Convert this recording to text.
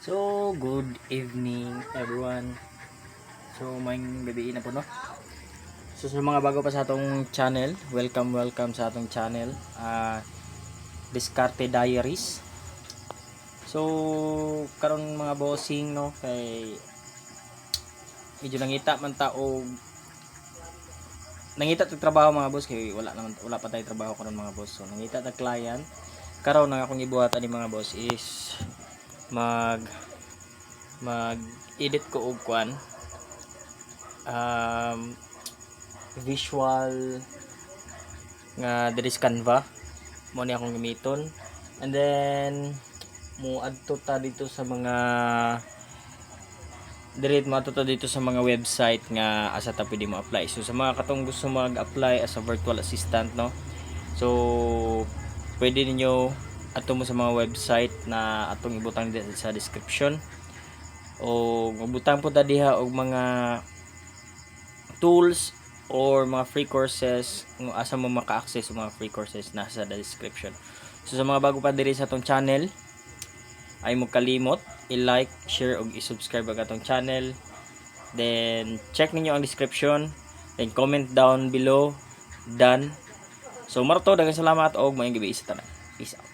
So, good evening everyone. So, may gabi na po no. So, sa mga bago pa sa atong channel, welcome sa atong channel. Discarte Diaries. So, karon mga bossing no kay medyo nangita man ta og nangita tag trabaho mga boss kay wala pa tay trabaho karon mga boss. So, nangita tag client. Karon ang akong ibuhat ani mga boss is mag edit ko og kwan visual nga diri sa Canva mo ni akong gamiton, and then mo adto ta dito sa mga dito sa mga website nga asa ta pwede mo apply. So sa mga katong gusto mag-apply as a virtual assistant no, so pwede ninyo ato mo sa mga website na atong ibutang sa description, o mabutang po ta diha og mga tools or mga free courses kung asa mo maka-access sa mga free courses nasa description. So sa mga bago pa diri sa atong channel, ay mo kalimot i-like, share ug i-subscribe ang atong channel. Then check ninyo ang description, then comment down below done. So marto daghang salamat og maayong gabi sa tanan. Peace out.